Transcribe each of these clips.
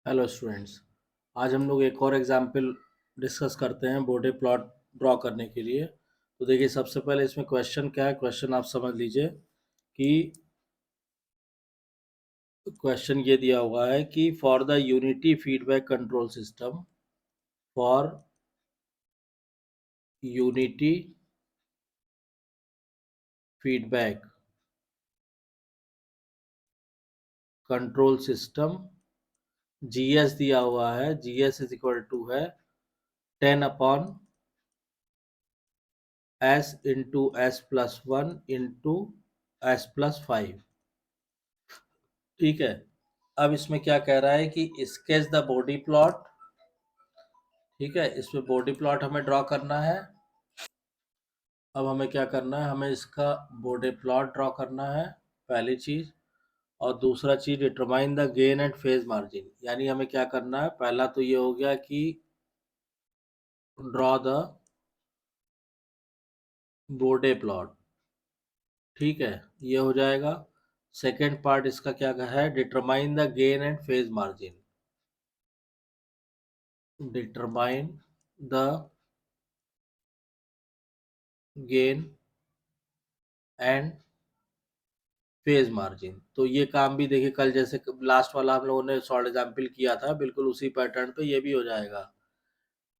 Hello students. आज हम लोग एक और एग्जाम्पल डिस्कस करते हैं बॉडी प्लॉट ड्रॉ करने के लिए। तो देखिए, सबसे पहले इसमें क्वेश्चन क्या है, क्वेश्चन आप समझ लीजिए कि क्वेश्चन ये दिया हुआ है कि for the unity feedback control system, for unity feedback control system, GS दिया हुआ है। जीएस इज इक्वल टू है 10/s into s+1 into s+5। ठीक है। अब इसमें क्या कह रहा है कि स्केच द बॉडी प्लॉट। ठीक है, इसमें बॉडी प्लॉट हमें ड्रॉ करना है। अब हमें क्या करना है, हमें इसका बॉडी प्लॉट ड्रॉ करना है, पहली चीज। और दूसरा चीज, determine the gain and phase margin. यानी हमें क्या करना है, पहला तो ये हो गया कि ड्रॉ द बॉडी प्लॉट। ठीक है, ये हो जाएगा। सेकेंड पार्ट इसका क्या है, determine the gain and phase margin. Determine the gain and phase margin. तो ये काम भी देखिए, कल जैसे लास्ट वाला हम लोगों ने शॉर्ट एग्जाम्पल किया था, बिल्कुल उसी पैटर्न पे ये भी हो जाएगा।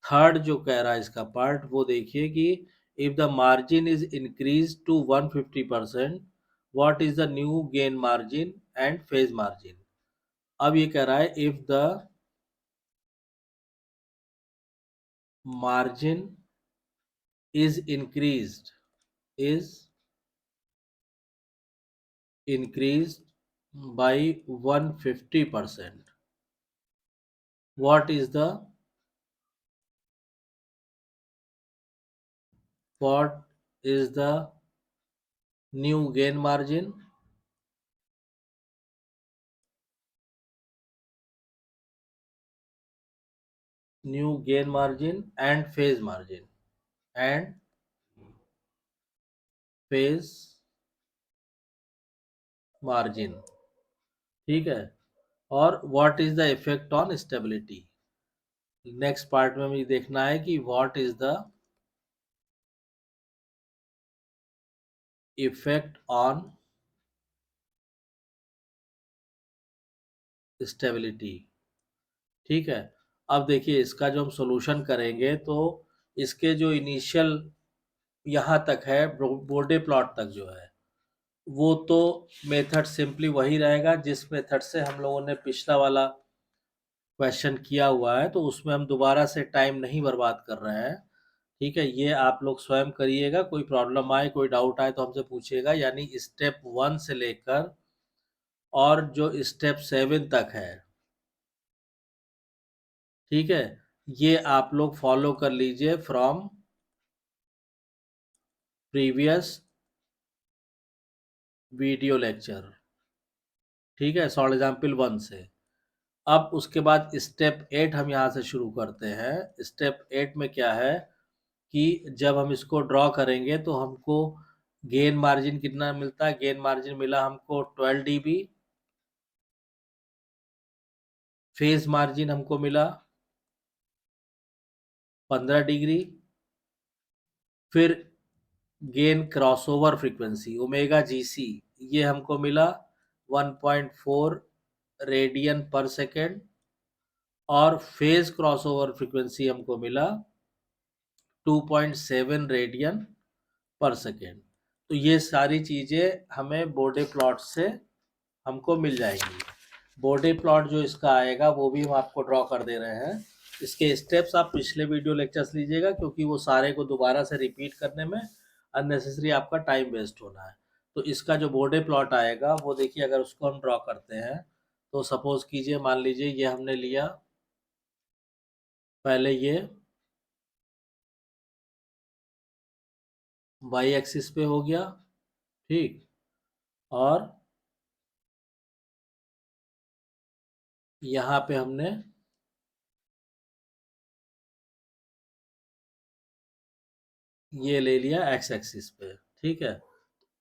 थर्ड जो कह रहा है इसका पार्ट, वो देखिए कि if the margin is increase to 150%, what is the new gain margin and phase margin. अब ये कह रहा है if the margin is increased by 150%, what is the what is the new gain margin and phase margin। ठीक है। और what is the effect on stability. Next part में मुझे देखना है कि what is the effect on stability. ठीक है। अब देखिए, इसका जो हम सॉल्यूशन करेंगे तो इसके जो इनिशियल यहाँ तक है, बॉडी प्लॉट तक जो है, वो तो मेथड सिंपली वही रहेगा जिस मेथड से हम लोगों ने पिछला वाला क्वेश्चन किया हुआ है। तो उसमें हम दोबारा से टाइम नहीं बर्बाद कर रहे हैं। ठीक है, ये आप लोग स्वयं करिएगा। कोई प्रॉब्लम आए, कोई डाउट आए तो हमसे पूछिएगा। यानी स्टेप 1 से लेकर और जो स्टेप 7 तक है, ठीक है, ये आप लोग फॉलो कर लीजिए फ्रॉम प्रीवियस वीडियो लेक्चर। ठीक है, सॉल्व एग्जाम्पल 1 से। अब उसके बाद स्टेप 8 हम यहाँ से शुरू करते हैं। स्टेप 8 में क्या है कि जब हम इसको ड्रॉ करेंगे तो हमको गेन मार्जिन कितना मिलता है। गेन मार्जिन मिला हमको 12 dB। फेज मार्जिन हमको मिला 15 डिग्री। फिर gain crossover frequency omega GC, ये हमको मिला 1.4 रेडियन पर सेकेंड। और फेज क्रॉसओवर फ्रीक्वेंसी हमको मिला 2.7 रेडियन पर सेकेंड। तो ये सारी चीज़ें हमें बॉडी प्लॉट से हमको मिल जाएंगी। बॉडी प्लॉट जो इसका आएगा वो भी हम आपको ड्रॉ कर दे रहे हैं। इसके स्टेप्स आप पिछले वीडियो लेक्चर्स लीजिएगा, क्योंकि वो सारे को दोबारा से रिपीट करने में अननेसेसरी आपका टाइम वेस्ट होना है। तो इसका जो बॉडी प्लॉट आएगा वो देखिए, अगर उसको हम ड्रॉ करते हैं तो सपोज कीजिए, मान लीजिए ये हमने लिया, पहले ये वाई एक्सिस पे हो गया। ठीक। और यहाँ पे हमने ये ले लिया एक्स एक्सिस पे। ठीक है,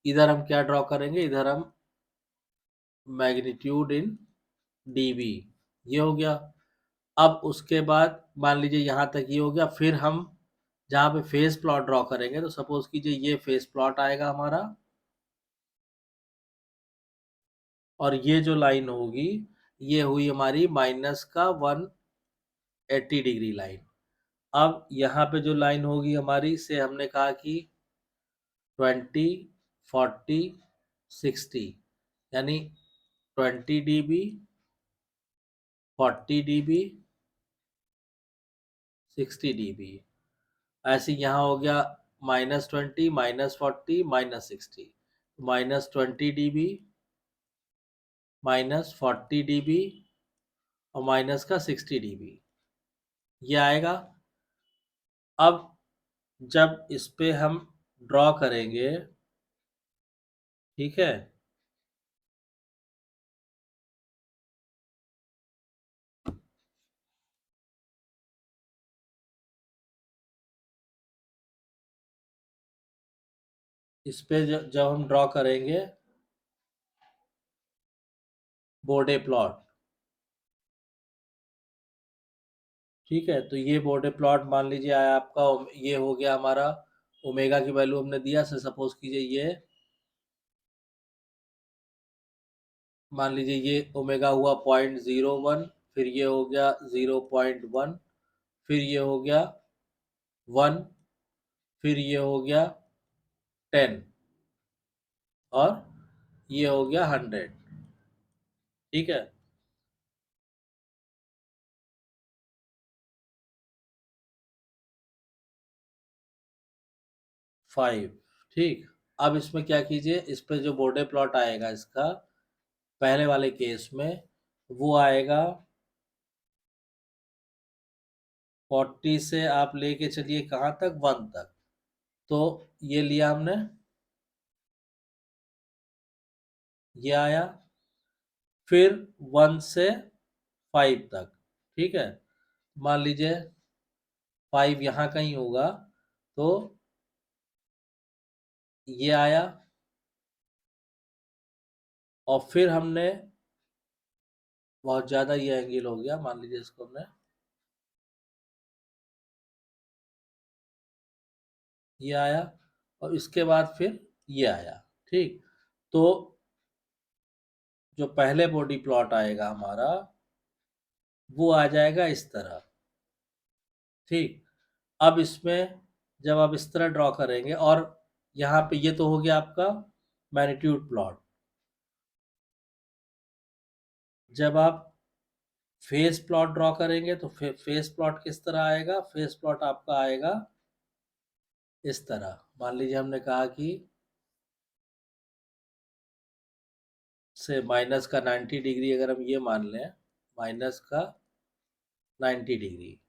इधर हम क्या ड्रॉ करेंगे, इधर हम मैग्नीट्यूड इन डीबी, ये हो गया। अब उसके बाद मान लीजिए यहाँ तक ये हो गया, फिर हम जहाँ पे फेस प्लॉट ड्रॉ करेंगे तो सपोज कीजिए ये फेस प्लॉट आएगा हमारा, और ये जो लाइन होगी ये हुई हमारी माइनस का 180 डिग्री लाइन। अब यहाँ पे जो लाइन होगी हमारी, से हमने कहा कि 20, 40, 60, यानी 20 dB, 40 dB, 60 dB। ऐसे यहाँ हो गया -20, -40, -60, -20 dB, -40 dB और माइनस का 60 dB, ये आएगा। अब जब इस पे हम ड्रॉ करेंगे, ठीक है, इस पे जब हम ड्रॉ करेंगे बॉर्डर प्लॉट, ठीक है, तो ये बॉर्डर प्लॉट मान लीजिए आया आपका, ये हो गया हमारा, ओमेगा की वैल्यू हमने दिया, से सपोज कीजिए ये मान लीजिए ये ओमेगा हुआ 0.01, फिर ये हो गया 0.1, फिर ये हो गया 1, फिर ये हो गया 10 और ये हो गया 100, ठीक है। 5, ठीक। अब इसमें क्या कीजिए, इस पे जो बॉर्डर प्लॉट आएगा इसका पहले वाले केस में, वो आएगा 40 से आप लेके चलिए कहाँ तक, 1 तक। तो ये लिया हमने, ये आया, फिर 1 से 5 तक, ठीक है। मान लीजिए 5 यहाँ कहीं होगा, तो ये आया, और फिर हमने बहुत ज़्यादा ये एंगल हो गया, मान लीजिए इसको हमने ये आया, और इसके बाद फिर ये आया, ठीक। तो जो पहले बॉडी प्लॉट आएगा हमारा वो आ जाएगा इस तरह, ठीक। अब इसमें जब आप इस तरह ड्रॉ करेंगे, और यहाँ पे ये तो हो गया आपका मैग्नीट्यूड प्लॉट। जब आप फेस प्लॉट ड्रॉ करेंगे तो फेस प्लॉट किस तरह आएगा, फेस प्लॉट आपका आएगा इस तरह। मान लीजिए हमने कहा कि से माइनस का 90 डिग्री अगर हम ये मान लें, माइनस का 90 डिग्री,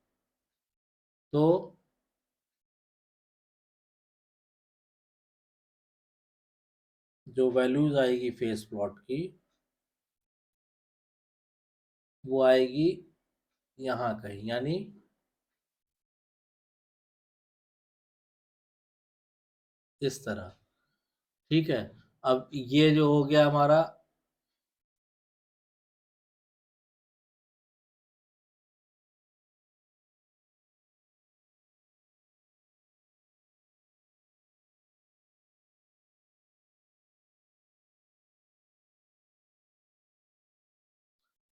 तो जो वैल्यूज आएगी फेस प्लॉट की वो आएगी यहाँ कहीं, यानी इस तरह, ठीक है। अब ये जो हो गया हमारा,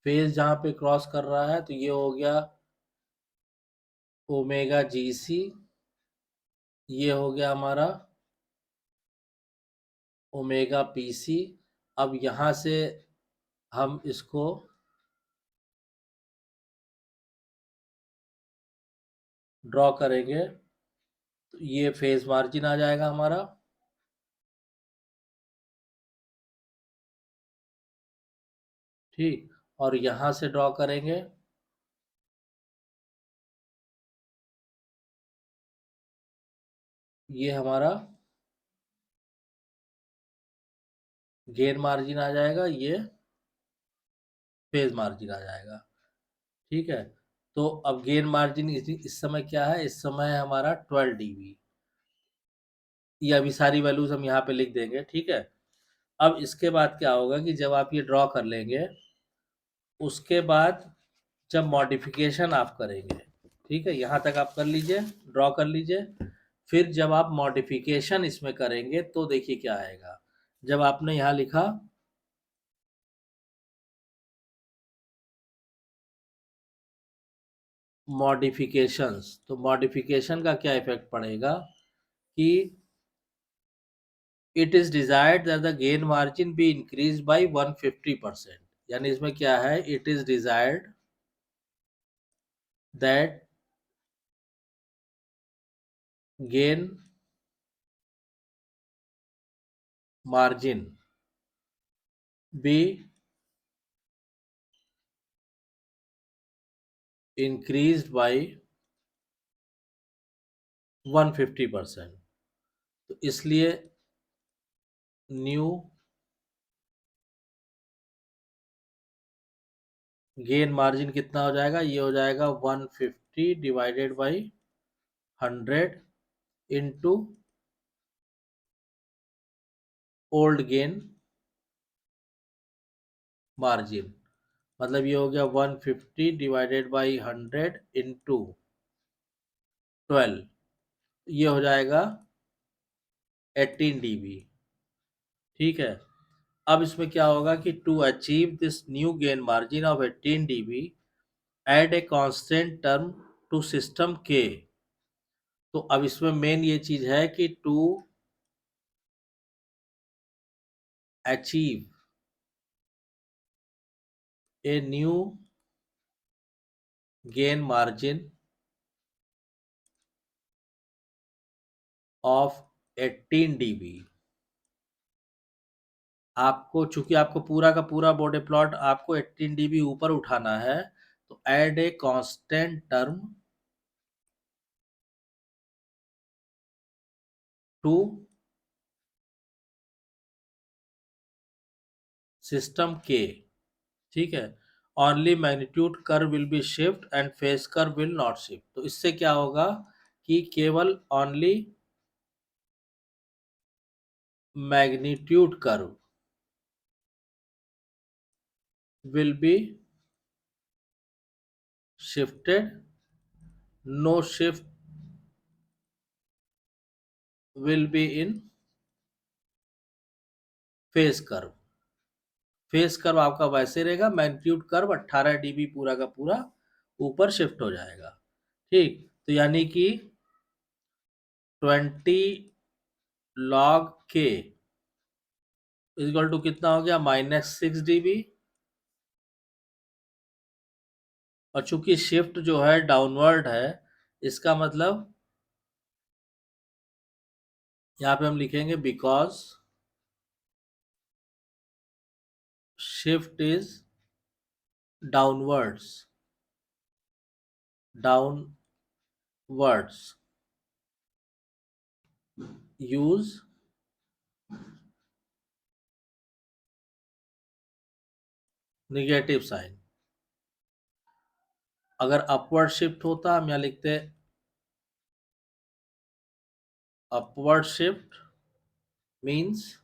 फेस जहाँ पे क्रॉस कर रहा है, तो ये हो गया ओमेगा जी सी, ये हो गया हमारा ओमेगा पी सी। अब यहाँ से हम इसको ड्रॉ करेंगे, तो ये फेस मार्जिन आ जाएगा हमारा, ठीक। और यहाँ से ड्रॉ करेंगे, ये हमारा गेन मार्जिन आ जाएगा, ये फेज मार्जिन आ जाएगा, ठीक है। तो अब गेन मार्जिन इस समय क्या है, इस समय है हमारा 12 dB। ये अभी सारी वैल्यूज हम यहाँ पे लिख देंगे, ठीक है। अब इसके बाद क्या होगा कि जब आप ये ड्रॉ कर लेंगे, उसके बाद जब मॉडिफिकेशन आप करेंगे, ठीक है, यहाँ तक आप कर लीजिए, ड्रॉ कर लीजिए। फिर जब आप मॉडिफिकेशन इसमें करेंगे तो देखिए क्या आएगा। जब आपने यहाँ लिखा मॉडिफिकेशंस, तो मॉडिफिकेशन का क्या इफेक्ट पड़ेगा कि it is desired that the gain margin be increase by 150%। यानी इसमें क्या है, it is desired that gain margin be increased by 150%। तो इसलिए न्यू गेन मार्जिन कितना हो जाएगा, ये हो जाएगा 150 divided by 100 into old gain margin. मतलब ये हो गया 150 डिवाइडेड बाई 100 इंटू 12, ये हो जाएगा 18 dB। ठीक है, अब इसमें क्या होगा कि to achieve this new gain margin of 18 dB add a constant term to system के। तो अब इसमें मेन ये चीज है कि to achieve a new gain margin of 18 dB, आपको चूंकि आपको पूरा का पूरा बॉडी प्लॉट आपको 18 dB ऊपर उठाना है, तो add a constant term to system के। ठीक है, only magnitude curve will be shift and phase curve will not shift. तो इससे क्या होगा कि केवल only magnitude curve will be shifted, no shift will be in phase curve. Phase curve आपका वैसे रहेगा, मैग्नीट्यूड कर्व 18 dB पूरा का पूरा ऊपर शिफ्ट हो जाएगा। ठीक, तो यानी कि 20 log k इक्वल टू कितना हो गया, -6 dB। और चूंकि शिफ्ट जो है डाउनवर्ड है, इसका मतलब यहाँ पे हम लिखेंगे because shift is downwards, downwards use negative sign. अगर अपवर्ड शिफ्ट होता हम यहाँ लिखते upward shift means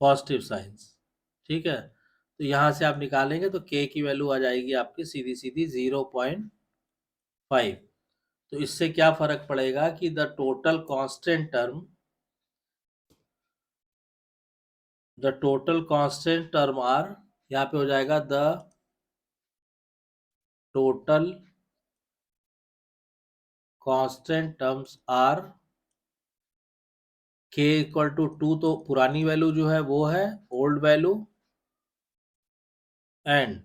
positive signs. ठीक है, तो यहां से आप निकालेंगे तो k की वैल्यू आ जाएगी आपकी सीधी सीधी 0.5। तो इससे क्या फर्क पड़ेगा कि the total constant term are, यहाँ पे हो जाएगा the total constant terms are k equal to 2, तो पुरानी वैल्यू जो है वो है old value, and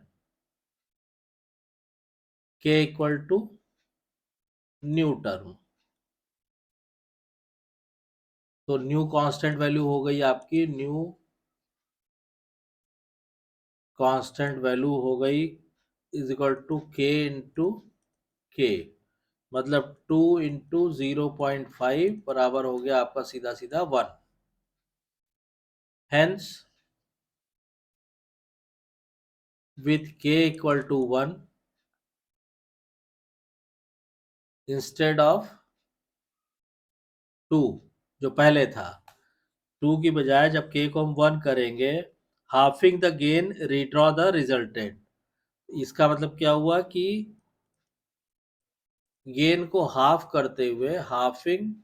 k equal to new term. तो न्यू कांस्टेंट वैल्यू हो गई आपकी, न्यू कांस्टेंट वैल्यू हो गई is equal to k into k. मतलब 2 इंटू 0.5 बराबर हो गया आपका सीधा सीधा 1। Hence with k equal to 1 instead of 2 जो पहले था, 2 की बजाय जब k को हम 1 करेंगे, halving the gain redraw the resultant. इसका मतलब क्या हुआ कि गेन को हाफ करते हुए, halving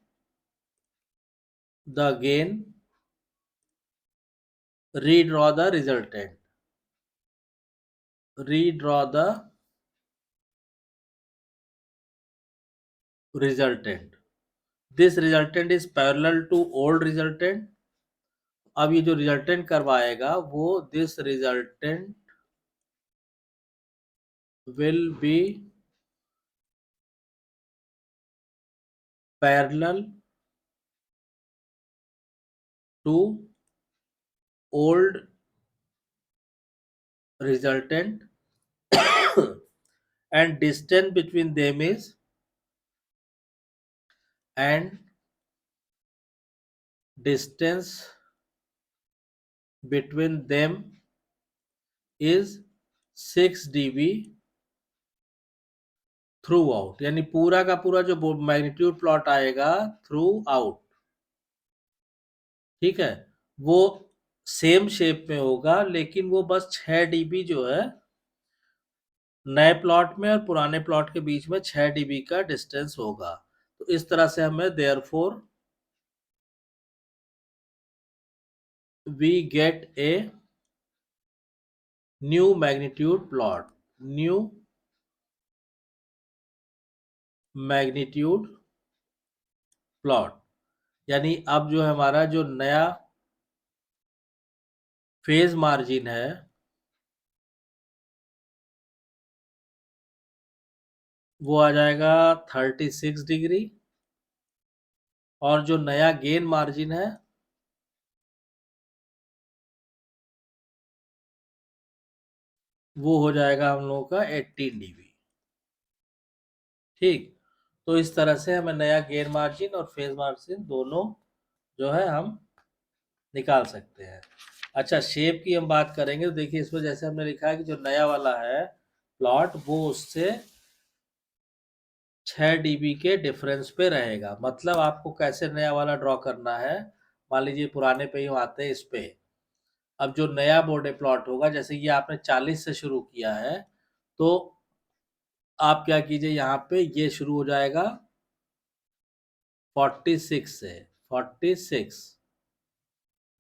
the gain redraw the resultant, redraw the resultant, this resultant is parallel to old resultant। अब ये जो रिजल्टेंट करवाएगा वो this resultant will be parallel to old resultant and distance between them is, and distance between them is 6 dB through out. यानी पूरा का पूरा जो मैग्नीट्यूड प्लॉट आएगा थ्रू आउट, ठीक है, वो सेम शेप में होगा, लेकिन वो बस 6 डीबी जो है नए प्लॉट में और पुराने प्लॉट के बीच में 6 डीबी का डिस्टेंस होगा। तो इस तरह से हमें therefore we get a new magnitude plot, new magnitude plot. यानी अब जो हमारा जो नया फेज मार्जिन है वो आ जाएगा 36 डिग्री, और जो नया गेन मार्जिन है वो हो जाएगा हम लोगों का 18 डीबी। ठीक, तो इस तरह से हमें नया गेन मार्जिन और फेज मार्जिन दोनों जो है हम निकाल सकते हैं। अच्छा, शेप की हम बात करेंगे तो देखिए इसमें जैसे हमने लिखा है कि जो नया वाला है प्लॉट वो उससे 6 डीबी के डिफरेंस पे रहेगा। मतलब आपको कैसे नया वाला ड्रॉ करना है, मान लीजिए पुराने पे ही हम आते हैं इस पे। अब जो नया बोर्डे प्लॉट होगा, जैसे ये आपने 40 से शुरू किया है, तो आप क्या कीजिए, यहाँ पे ये शुरू हो जाएगा 46 से, 46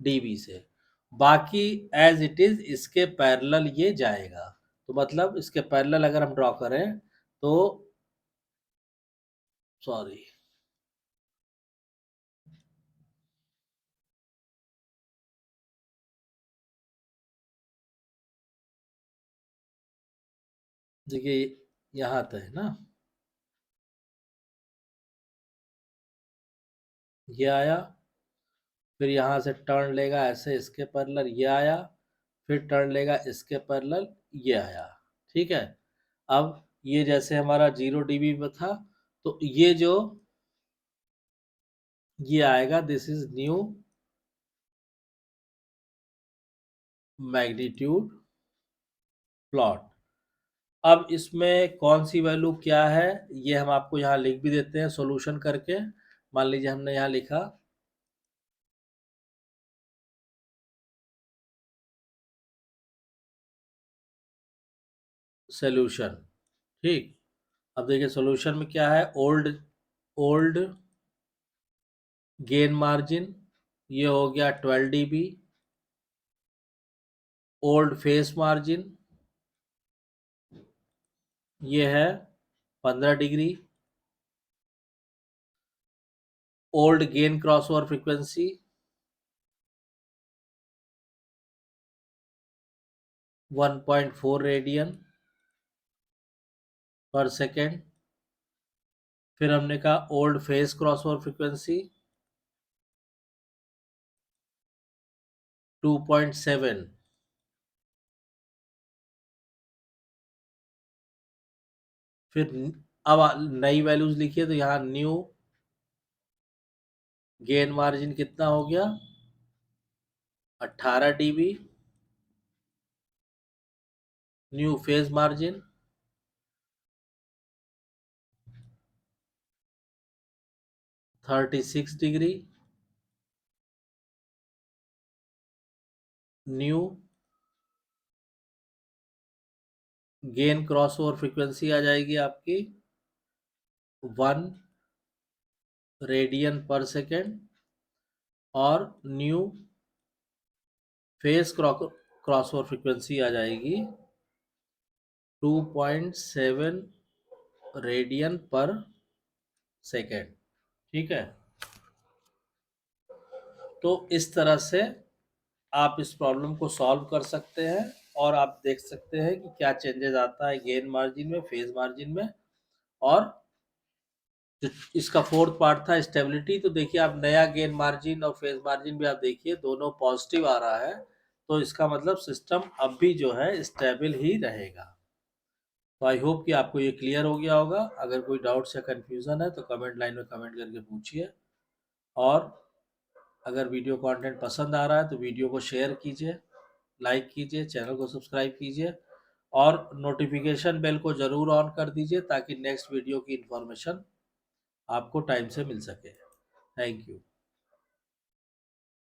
डीबी से, बाकी एज इट इज इसके पैरेलल ये जाएगा। तो मतलब इसके पैरेलल अगर हम ड्रॉ करें तो, सॉरी, देखिए यहाँ तक है ना, ये आया, फिर यहाँ से टर्न लेगा ऐसे इसके पैरेलल, ये आया, फिर टर्न लेगा इसके पैरेलल, ये आया। ठीक है, अब ये जैसे हमारा 0 डीबी में था, तो ये जो ये आएगा, this is new magnitude plot. अब इसमें कौन सी वैल्यू क्या है ये हम आपको यहाँ लिख भी देते हैं सॉल्यूशन करके। मान लीजिए हमने यहाँ लिखा सॉल्यूशन। ठीक, अब देखिए सॉल्यूशन में क्या है, ओल्ड ओल्ड गेन मार्जिन ये हो गया 12 डीबी, ओल्ड फेस मार्जिन ये है 15 degree, old gain crossover frequency 1.4 radian per second, फिर हमने कहा ओल्ड फेस क्रॉसओवर फ्रीक्वेंसी 2.7, फिर अब नई वैल्यूज लिखिए, तो यहाँ न्यू गेन मार्जिन कितना हो गया 18 dB, new phase margin 36 degree, new gain cross over frequency आ जाएगी आपकी 1 रेडियन पर सेकेंड, और new phase cross over frequency आ जाएगी 2.7 रेडियन पर सेकेंड। ठीक है, तो इस तरह से आप इस प्रॉब्लम को सॉल्व कर सकते हैं, और आप देख सकते हैं कि क्या चेंजेस आता है गेन मार्जिन में, फेज मार्जिन में। और जो इसका फोर्थ पार्ट था स्टेबिलिटी, तो देखिए आप नया गेन मार्जिन और फेज मार्जिन भी आप देखिए दोनों पॉजिटिव आ रहा है, तो इसका मतलब सिस्टम अब भी जो है स्टेबल ही रहेगा। तो आई होप कि आपको ये क्लियर हो गया होगा। अगर कोई डाउट्स या कन्फ्यूज़न है तो कमेंट लाइन में कमेंट करके पूछिए, और अगर वीडियो कंटेंट पसंद आ रहा है तो वीडियो को शेयर कीजिए, लाइक कीजिए, चैनल को सब्सक्राइब कीजिए, और नोटिफिकेशन बेल को ज़रूर ऑन कर दीजिए ताकि नेक्स्ट वीडियो की इन्फॉर्मेशन आपको टाइम से मिल सके। Thank you.